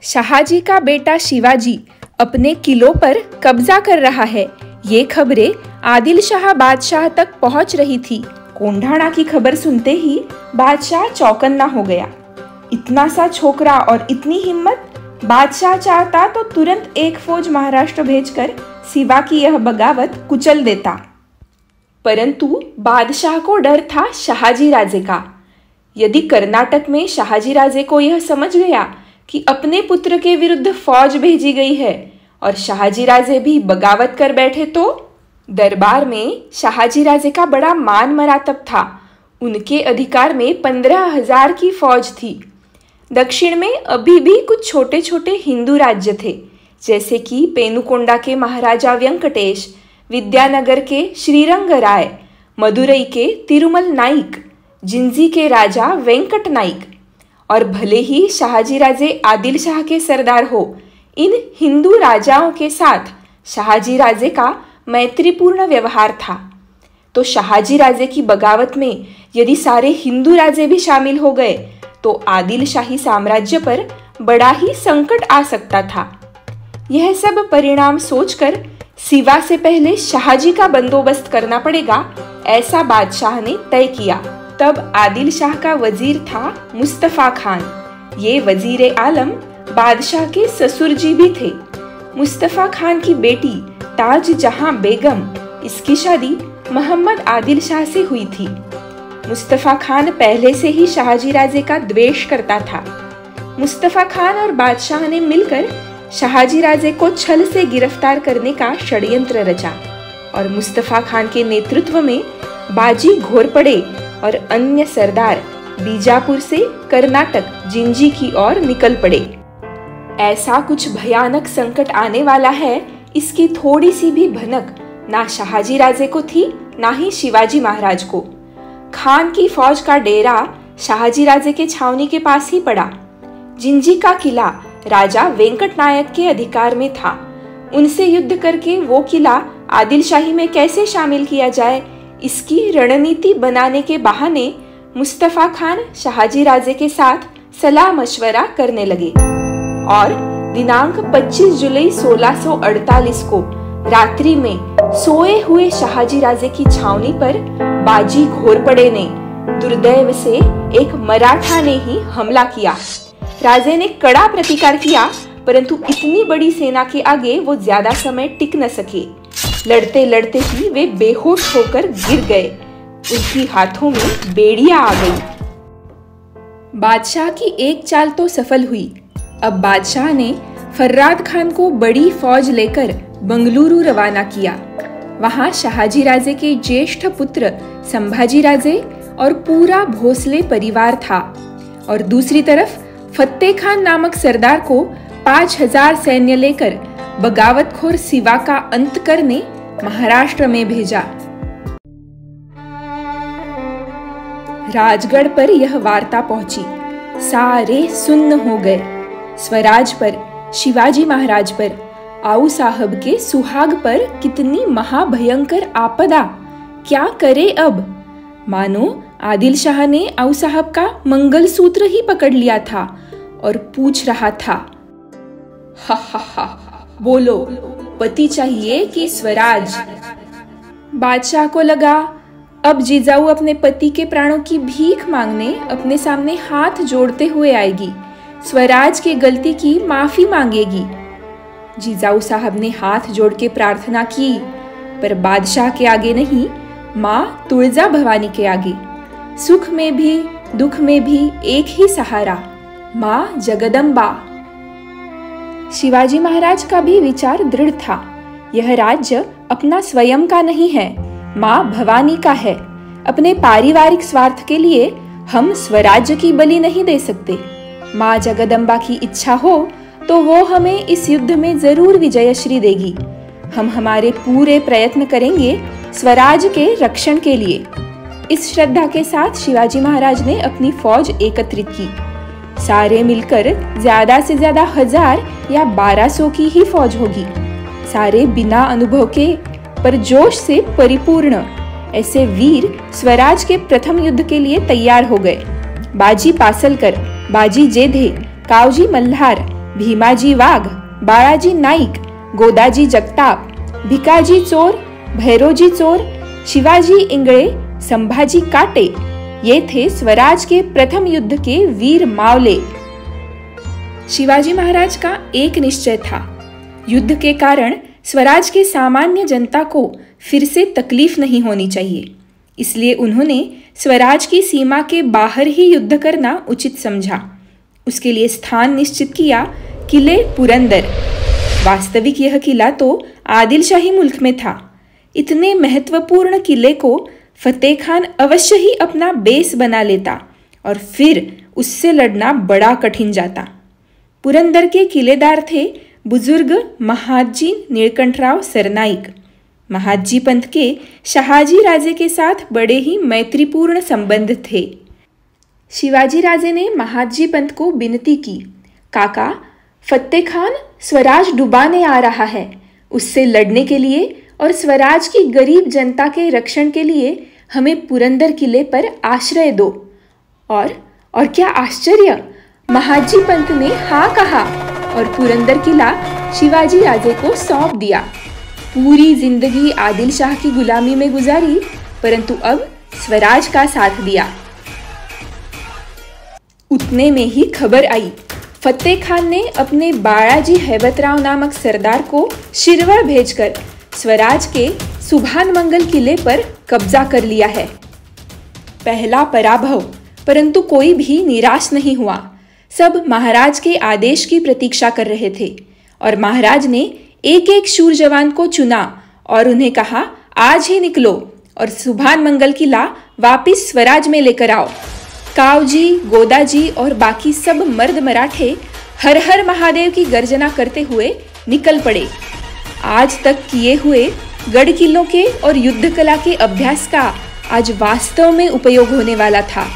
शाहजी का बेटा शिवाजी अपने किलों पर कब्जा कर रहा है, ये खबरें आदिल शाह बादशाह तक पहुंच रही थी। कोंढाणा की खबर सुनते ही बादशाह चौकन्ना हो गया। इतना सा छोकरा और इतनी हिम्मत! बादशाह चाहता तो तुरंत एक फौज महाराष्ट्र भेजकर शिवा की यह बगावत कुचल देता, परंतु बादशाह को डर था शाहजी राजे का। यदि कर्नाटक में शाहजी राजे को यह समझ गया कि अपने पुत्र के विरुद्ध फौज भेजी गई है और शाहजी राजे भी बगावत कर बैठे तो दरबार में शाहजी राजे का बड़ा मान मरातब था। उनके अधिकार में 15,000 की फौज थी। दक्षिण में अभी भी कुछ छोटे छोटे हिंदू राज्य थे, जैसे कि पेनुकोंडा के महाराजा वेंकटेश, विद्यानगर के श्रीरंगराय, मदुरई के तिरुमल नाइक, जिंजी के राजा वेंकट नाइक। और भले ही शाहजी राजे आदिल शाह के सरदार हो, इन हिंदू राजाओं के साथ शाहजी राजे का मैत्रीपूर्ण व्यवहार था। तो शाहजी राजे की बगावत में यदि सारे हिंदू राजे भी शामिल हो गए तो आदिल शाही साम्राज्य पर बड़ा ही संकट आ सकता था। यह सब परिणाम सोचकर शिवा से पहले शाहजी का बंदोबस्त करना पड़ेगा, ऐसा बादशाह ने तय किया। तब आदिल शाह का वजीर था मुस्तफा खान। ये वजीर आलम बादशाह के ससुर जी भी थे। मुस्तफा खान की बेटी ताज जहां बेगम, इसकी शादी मोहम्मद आदिल शाह से हुई थी। मुस्तफा खान पहले से ही शाहजी राजे का द्वेष करता था। मुस्तफा खान और बादशाह ने मिलकर शाहजी राजे को छल से गिरफ्तार करने का षड्यंत्र रचा और मुस्तफा खान के नेतृत्व में बाजी घोरपड़े और अन्य सरदार बीजापुर से कर्नाटक जिंजी की ओर निकल पड़े। ऐसा कुछ भयानक संकट आने वाला है, इसकी थोड़ी सी भी भनक ना शाहजी राजे को थी, ना ही शिवाजी महाराज को। खान की फौज का डेरा शाहजी राजे के छावनी के पास ही पड़ा। जिंजी का किला राजा वेंकट नायक के अधिकार में था। उनसे युद्ध करके वो किला आदिल शाही में कैसे शामिल किया जाए, इसकी रणनीति बनाने के बहाने मुस्तफा खान शाहजी राजे के साथ सलाह मशवरा करने लगे और दिनांक 25 जुलाई 1648 को रात्रि में सोए हुए शाहजी राजे की छावनी पर बाजी घोरपड़े ने दुर्दैव से एक मराठा ने ही हमला किया। राजे ने कड़ा प्रतिकार किया, परंतु इतनी बड़ी सेना के आगे वो ज्यादा समय टिक न सके। लड़ते लड़ते ही वे बेहोश होकर गिर गए। उनकी हाथों में बेड़ियां आ गई। बादशाह की एक चाल तो सफल हुई। अब बादशाह ने फर्राद खान को बड़ी फौज लेकर बंगलुरु रवाना किया। वहां शाहजी राजे के ज्येष्ठ पुत्र संभाजी राजे और पूरा भोसले परिवार था और दूसरी तरफ फत्ते खान नामक सरदार को 5,000 सैन्य लेकर बगावतखोर शिवा का अंत करने महाराष्ट्र में भेजा। राजगढ़ पर यह वार्ता पहुंची। सारे सुन्न हो गए। स्वराज पर, शिवाजी महाराज पर, आऊ साहब के सुहाग पर कितनी महाभयंकर आपदा! क्या करे अब? मानो आदिल शाह ने आऊ साहब का मंगलसूत्र ही पकड़ लिया था और पूछ रहा था, हा हा हा, बोलो, पति चाहिए कि स्वराज? बादशाह को लगा अब जिजाऊ अपने पति के प्राणों की भीख मांगने अपने सामने हाथ जोड़ते हुए आएगी, स्वराज की गलती की माफी मांगेगी। जिजाऊ साहब ने हाथ जोड़ के प्रार्थना की, पर बादशाह के आगे नहीं, माँ तुळजा भवानी के आगे। सुख में भी दुख में भी एक ही सहारा, माँ जगदम्बा। शिवाजी महाराज का भी विचार दृढ़ था। यह राज्य अपना स्वयं का नहीं है, माँ भवानी का है। अपने पारिवारिक स्वार्थ के लिए हम स्वराज्य की बलि नहीं दे सकते। माँ जगदम्बा की इच्छा हो तो वो हमें इस युद्ध में जरूर विजयश्री देगी। हम हमारे पूरे प्रयत्न करेंगे स्वराज के रक्षण के लिए। इस श्रद्धा के साथ शिवाजी महाराज ने अपनी फौज एकत्रित की। सारे मिलकर ज्यादा से ज्यादा 1000 या 1200 की ही फौज होगी। सारे बिना अनुभव के पर जोश से परिपूर्ण ऐसे वीर स्वराज के प्रथम युद्ध के लिए तैयार हो गए। बाजी पासलकर, बाजी जेधे, कावजी मल्हार, भीमाजी वाघ, बाळाजी नाईक, गोदाजी जगताप, भिकाजी चोर, भैरोजी चोर, शिवाजी इंगळे, संभाजी काटे ये थे स्वराज के प्रथम युद्ध के वीर मावले। शिवाजी महाराज का एक निश्चय था, युद्ध के कारण स्वराज के सामान्य जनता को फिर से तकलीफ नहीं होनी चाहिए। इसलिए उन्होंने स्वराज की सीमा के बाहर ही युद्ध करना उचित समझा। उसके लिए स्थान निश्चित किया किले पुरंदर। वास्तविक यह किला तो आदिलशाही मुल्क में था। इतने महत्वपूर्ण किले को फतेह खान अवश्य ही अपना बेस बना लेता और फिर उससे लड़ना बड़ा कठिन जाता। पुरंदर के किलेदार थे बुजुर्ग महादजी नीलकंठराव सरनाईक। महादजी पंत के शहाजी राजे के साथ बड़े ही मैत्रीपूर्ण संबंध थे। शिवाजी राजे ने महादजी पंत को विनती की, काका, फतेह खान स्वराज डुबाने आ रहा है। उससे लड़ने के लिए और स्वराज की गरीब जनता के रक्षण के लिए हमें पुरंदर किले पर आश्रय दो। और क्या आश्चर्य, महादजी पंत ने हाँ कहा और पुरंदर किला शिवाजी राजे को सौंप दिया। पूरी जिंदगी आदिल शाह की गुलामी में गुजारी, परंतु अब स्वराज का साथ दिया। उतने में ही खबर आई, फतेह खान ने अपने बाळाजी हैबतराव नामक सरदार को शिरवळ भेजकर स्वराज के सुभान मंगल किले पर कब्जा कर लिया है। पहला पराभव, परंतु कोई भी निराश नहीं हुआ। सब महाराज के आदेश की प्रतीक्षा कर रहे थे और महाराज ने एक एक शूर जवान को चुना और उन्हें कहा, आज ही निकलो और सुभान मंगल किला वापिस स्वराज में लेकर आओ। कावजी, गोदाजी और बाकी सब मर्द मराठे हर हर महादेव की गर्जना करते हुए निकल पड़े। आज तक किए हुए गढ़ किलों के और युद्ध कला के अभ्यास का आज वास्तव में उपयोग होने वाला था।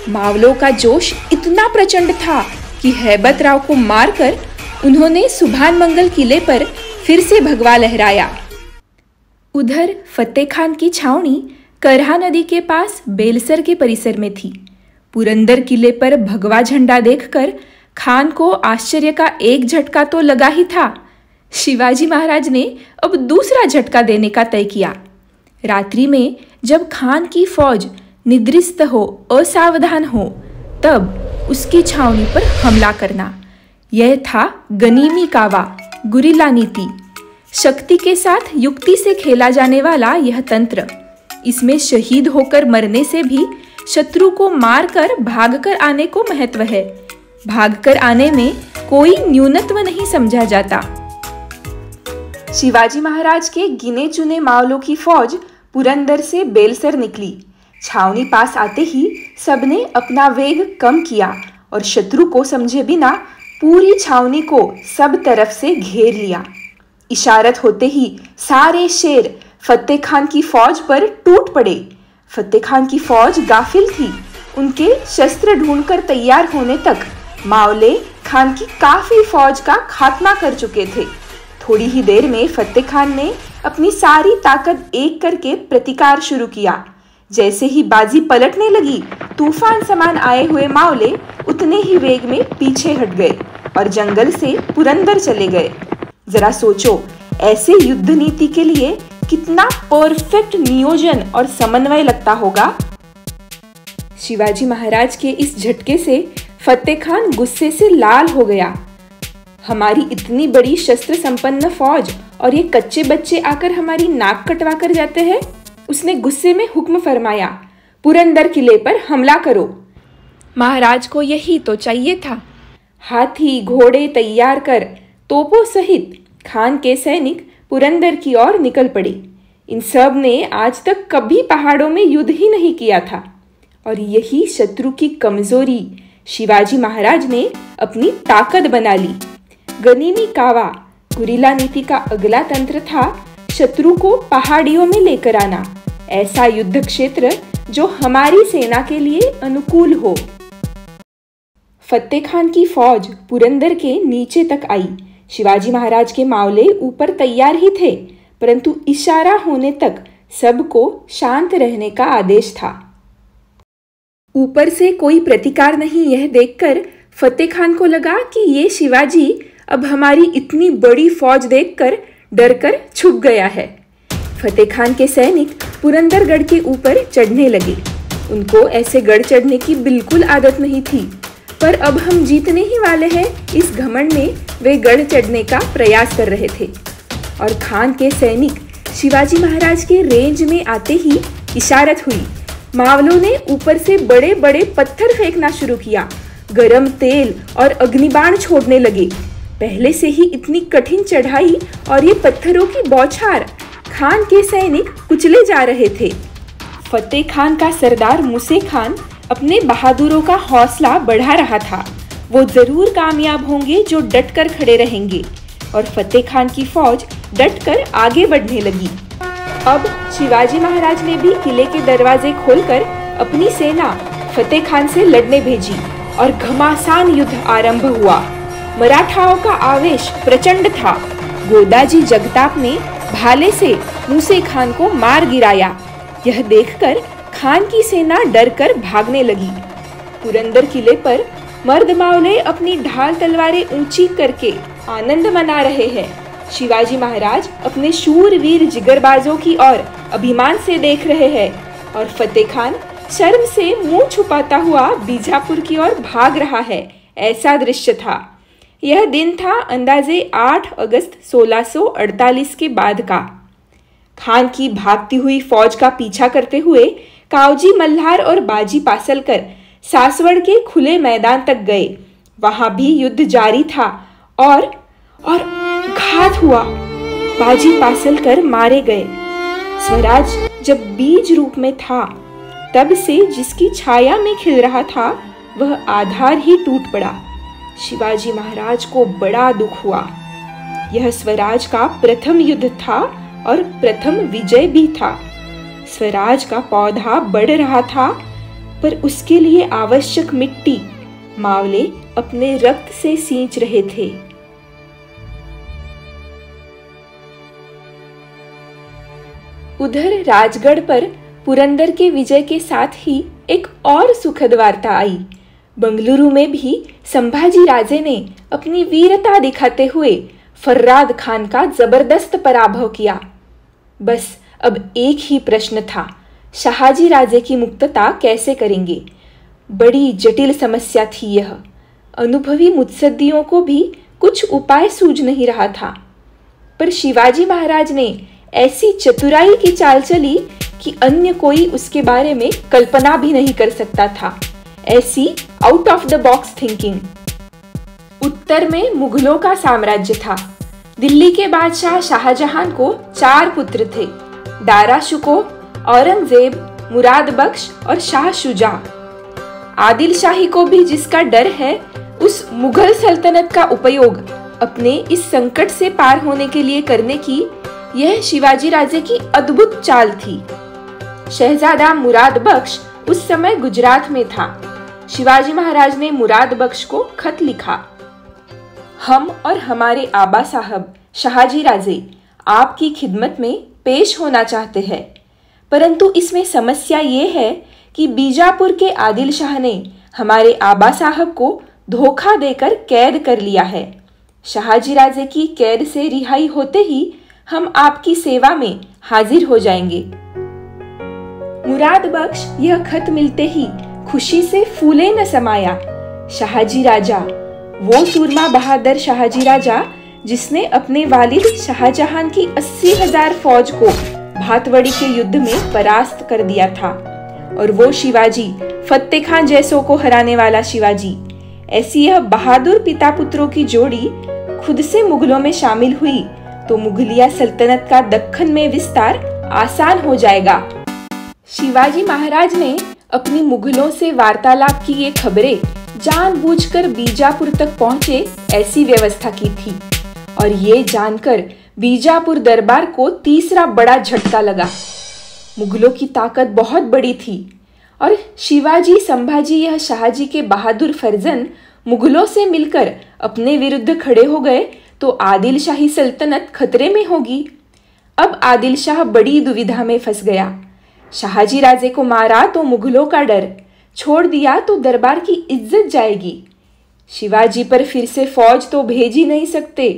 मावलों का जोश इतना प्रचंड था कि हैबतराव को मारकर उन्होंने सुभान मंगल किले पर फिर से भगवा लहराया। उधर फतेह खान की छावनी करहा नदी के पास बेलसर के परिसर में थी। पुरंदर किले पर भगवा झंडा देखकर खान को आश्चर्य का एक झटका तो लगा ही था। शिवाजी महाराज ने अब दूसरा झटका देने का तय किया। रात्रि में जब खान की फौज निद्रिस्त हो, असावधान हो, तब उसकी छावनी पर हमला करना। यह था गनीमी कावा, गुरिल्ला नीति। शक्ति के साथ युक्ति से खेला जाने वाला यह तंत्र। इसमें शहीद होकर मरने से भी शत्रु को मारकर भागकर आने को महत्व है। भागकर आने में कोई न्यूनत्व नहीं समझा जाता। शिवाजी महाराज के गिने चुने मावलों की फौज पुरंदर से बेलसर निकली। छावनी पास आते ही सबने अपना वेग कम किया और शत्रु को समझे बिना पूरी छावनी को सब तरफ से घेर लिया। इशारत होते ही सारे शेर फतेह खान की फौज पर टूट पड़े। फतेह खान की फौज गाफिल थी। उनके शस्त्र ढूंढकर तैयार होने तक मावले खान की काफी फौज का खात्मा कर चुके थे। थोड़ी ही देर में फतेह खान ने अपनी सारी ताकत एक करके प्रतिकार शुरू किया। जैसे ही बाजी पलटने लगी, तूफान समान आए हुए मावले उतने ही वेग में पीछे हट गए और जंगल से पुरंदर चले गए। जरा सोचो, ऐसे युद्ध नीति के लिए कितना परफेक्ट नियोजन और समन्वय लगता होगा। शिवाजी महाराज के इस झटके से फतेह खान गुस्से से लाल हो गया। हमारी इतनी बड़ी शस्त्र संपन्न फौज और ये कच्चे बच्चे आकर हमारी नाक कटवा कर जाते हैं। उसने गुस्से में हुक्म फरमाया, पुरंदर किले पर हमला करो। महाराज को यही तो चाहिए था। हाथी घोड़े तैयार कर तोपों सहित खान के सैनिक पुरंदर की ओर निकल पड़े। इन सब ने आज तक कभी पहाड़ों में युद्ध ही नहीं किया था और यही शत्रु की कमजोरी शिवाजी महाराज ने अपनी ताकत बना ली। गनीमी कावा, गुरिल्ला नीति का अगला तंत्र था शत्रु को पहाड़ियों में लेकर आना। ऐसा युद्ध क्षेत्र जो हमारी सेना के लिए अनुकूल हो। फतेह खान की फौज पुरंदर के नीचे तक आई। शिवाजी महाराज के मावले ऊपर तैयार ही थे, परंतु इशारा होने तक सबको शांत रहने का आदेश था। ऊपर से कोई प्रतिकार नहीं, यह देखकर फतेह खान को लगा कि ये शिवाजी अब हमारी इतनी बड़ी फौज देखकर डरकर छुप गया है। फतेह खान के सैनिक पुरंदरगढ़ के ऊपर चढ़ने लगे। उनको ऐसे गढ़ चढ़ने की बिल्कुल आदत नहीं थी, पर अब हम जीतने ही वाले हैं, इस घमंड में वे गढ़ चढ़ने का प्रयास कर रहे थे। और खान के सैनिक शिवाजी महाराज के रेंज में आते ही इशारत हुई। मावलों ने ऊपर से बड़े बड़े पत्थर फेंकना शुरू किया, गरम तेल और अग्निबाण छोड़ने लगे। पहले से ही इतनी कठिन चढ़ाई और ये पत्थरों की बौछार, खान के सैनिक कुचले जा रहे थे। फतेह खान का सरदार मूसे खान अपने बहादुरों का हौसला बढ़ा रहा था। वो जरूर कामयाब होंगे जो डटकर खड़े रहेंगे। और फतेह खान की फौज डटकर आगे बढ़ने लगी। अब शिवाजी महाराज ने भी किले के दरवाजे खोलकर अपनी सेना फतेह खान से लड़ने भेजी और घमासान युद्ध आरंभ हुआ। मराठाओं का आवेश प्रचंड था। गोदाजी जगताप ने भाले से मूसे खान को मार गिराया। यह देखकर खान की सेना डरकर भागने लगी। पुरंदर किले पर मर्द मावले अपनी ढाल तलवारें ऊंची करके आनंद मना रहे हैं। शिवाजी महाराज अपने शूरवीर जिगरबाजों की ओर अभिमान से देख रहे हैं और फतेह खान शर्म से मुंह छुपाता हुआ बीजापुर की ओर भाग रहा है। ऐसा दृश्य था। यह दिन था अंदाजे 8 अगस्त 1648 के बाद का। खान की भागती हुई फौज का पीछा करते हुए कावजी मल्हार और बाजी पासलकर सासवड़ के खुले मैदान तक गए। वहां भी युद्ध जारी था और घात हुआ। बाजी पासलकर मारे गए। स्वराज जब बीज रूप में था, तब से जिसकी छाया में खिल रहा था, वह आधार ही टूट पड़ा। शिवाजी महाराज को बड़ा दुख हुआ। यह स्वराज का प्रथम युद्ध था और प्रथम विजय भी था। स्वराज का पौधा बढ़ रहा था, पर उसके लिए आवश्यक मिट्टी मावले अपने रक्त से सींच रहे थे। उधर राजगढ़ पर पुरंदर के विजय के साथ ही एक और सुखद वार्ता आई। बंगलुरु में भी संभाजी राजे ने अपनी वीरता दिखाते हुए फर्राद खान का जबरदस्त पराभव किया। बस अब एक ही प्रश्न था, शाहाजी राजे की मुक्तता कैसे करेंगे। बड़ी जटिल समस्या थी यह। अनुभवी मुत्सद्दियों को भी कुछ उपाय सूझ नहीं रहा था, पर शिवाजी महाराज ने ऐसी चतुराई की चाल चली कि अन्य कोई उसके बारे में कल्पना भी नहीं कर सकता था। ऐसी out of the box thinking. उत्तर में मुगलों का साम्राज्य था। दिल्ली के बादशाह शाहजहां को 4 पुत्र थे, दारा शुको, औरंगजेब, मुराद बख्श और शाह शुजा। आदिल शाही को भी जिसका डर है, उस मुगल सल्तनत का उपयोग अपने इस संकट से पार होने के लिए करने की यह शिवाजी राजे की अद्भुत चाल थी। शहजादा मुराद बख्श उस समय गुजरात में था। शिवाजी महाराज ने मुराद बख्श को खत लिखा। हम और हमारे आबा साहब शाहाजी राजे आपकी खिदमत में पेश होना चाहते हैं, परंतु इसमें समस्या ये है कि बीजापुर के आदिल शाह ने हमारे आबा साहब को धोखा देकर कैद कर लिया है। शाहाजी राजे की कैद से रिहाई होते ही हम आपकी सेवा में हाजिर हो जाएंगे। मुराद बख्श यह खत मिलते ही खुशी से फूले न समाया। शाहाजी राजा, वो सूरमा बहादुर शाहाजी राजा जिसने अपने वालिद शाहजहां की 80,000 फौज को भातवड़ी के युद्ध में परास्त कर दिया था, और वो शिवाजी, फतेह खान जैसों को हराने वाला शिवाजी। ऐसी यह बहादुर पिता पुत्रों की जोड़ी खुद से मुगलों में शामिल हुई तो मुगलिया सल्तनत का दक्खन में विस्तार आसान हो जाएगा। शिवाजी महाराज ने अपनी मुगलों से वार्तालाप की ये खबरें जानबूझकर बीजापुर तक पहुंचे ऐसी व्यवस्था की थी, और ये जानकर बीजापुर दरबार को तीसरा बड़ा झटका लगा। मुगलों की ताकत बहुत बड़ी थी, और शिवाजी संभाजी यह शाहजी के बहादुर फर्जन मुगलों से मिलकर अपने विरुद्ध खड़े हो गए तो आदिल शाही सल्तनत खतरे में होगी। अब आदिल शाह बड़ी दुविधा में फंस गया। शाहाजी राजे को मारा तो मुगलों का डर, छोड़ दिया तो दरबार की इज्जत जाएगी। शिवाजी पर फिर से फौज तो भेज ही नहीं सकते।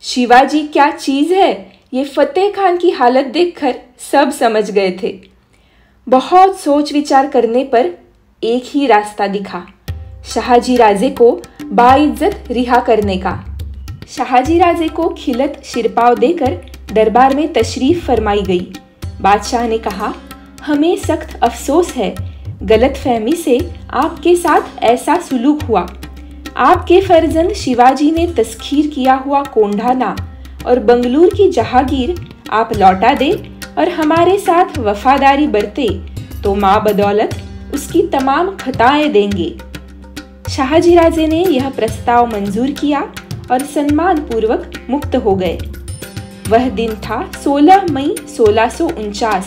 शिवाजी क्या चीज है, ये फतेह खान की हालत देखकर सब समझ गए थे। बहुत सोच विचार करने पर एक ही रास्ता दिखा, शाहजी राजे को बाइज्जत रिहा करने का। शाहजी राजे को खिलत शिरपाव देकर दरबार में तशरीफ फरमाई गई। बादशाह ने कहा, हमें सख्त अफसोस है, गलतफहमी से आपके साथ ऐसा सुलूक हुआ। आपके फर्जंद शिवाजी ने तस्खीर किया हुआ कोंढाना और बंगलूर की जहागीर आप लौटा दे और हमारे साथ वफादारी बरते तो माँ बदौलत उसकी तमाम खताएं देंगे। शाहजी राजे ने यह प्रस्ताव मंजूर किया और सम्मान पूर्वक मुक्त हो गए। वह दिन था 16 मई 1649,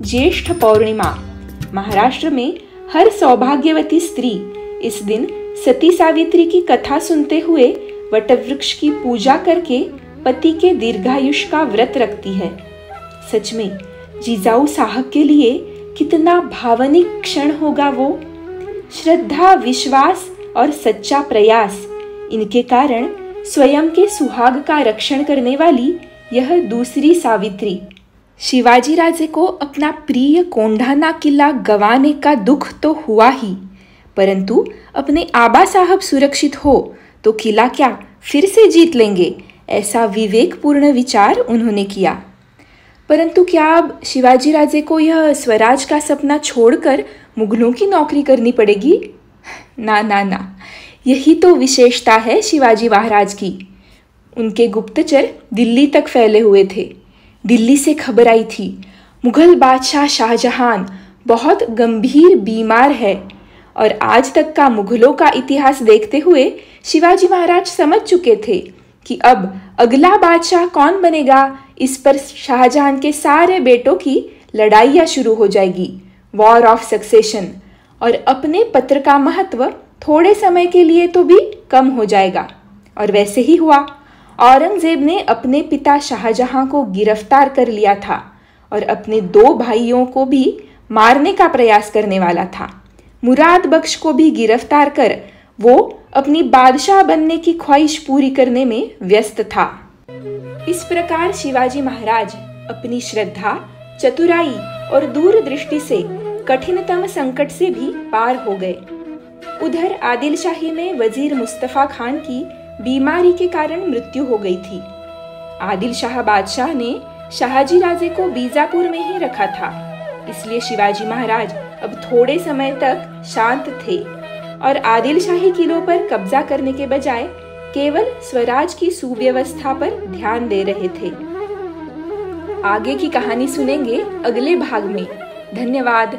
ज्येष्ठ पौर्णिमा। महाराष्ट्र में हर सौभाग्यवती स्त्री इस दिन सती सावित्री की कथा सुनते हुए वटवृक्ष की पूजा करके पति के दीर्घायुष का व्रत रखती है। सच में जिजाऊ साहब के लिए कितना भावनिक क्षण होगा वो। श्रद्धा, विश्वास और सच्चा प्रयास, इनके कारण स्वयं के सुहाग का रक्षण करने वाली यह दूसरी सावित्री। शिवाजी राजे को अपना प्रिय कोंढाना किला गंवाने का दुख तो हुआ ही, परंतु अपने आबा साहब सुरक्षित हो तो किला क्या फिर से जीत लेंगे, ऐसा विवेकपूर्ण विचार उन्होंने किया। परंतु क्या अब शिवाजी राजे को यह स्वराज का सपना छोड़कर मुगलों की नौकरी करनी पड़ेगी? ना ना ना, यही तो विशेषता है शिवाजी महाराज की। उनके गुप्तचर दिल्ली तक फैले हुए थे। दिल्ली से खबर आई थी, मुगल बादशाह शाहजहां बहुत गंभीर बीमार है। और आज तक का मुगलों का इतिहास देखते हुए शिवाजी महाराज समझ चुके थे कि अब अगला बादशाह कौन बनेगा, इस पर शाहजहां के सारे बेटों की लड़ाइयाँ शुरू हो जाएगी, वॉर ऑफ सक्सेशन। और अपने पत्र का महत्व थोड़े समय के लिए तो भी कम हो जाएगा। और वैसे ही हुआ। औरंगजेब ने अपने पिता शाहजहां को गिरफ्तार कर लिया था और अपने 2 भाइयों को भी मारने का प्रयास करने वाला था। मुराद बख्श को भी गिरफ्तार कर वो अपनी बादशाह बनने की ख्वाहिश पूरी करने में व्यस्त था। इस प्रकार शिवाजी महाराज अपनी श्रद्धा, चतुराई और दूरदृष्टि से कठिनतम संकट से भी पार हो गए। उधर आदिल शाही में वजीर मुस्तफा खान की बीमारी के कारण मृत्यु हो गई थी। आदिल शाह बादशाह ने शाहजी राजे को बीजापुर में ही रखा था, इसलिए शिवाजी महाराज अब थोड़े समय तक शांत थे और आदिल शाही किलों पर कब्जा करने के बजाय केवल स्वराज की सुव्यवस्था पर ध्यान दे रहे थे। आगे की कहानी सुनेंगे अगले भाग में। धन्यवाद।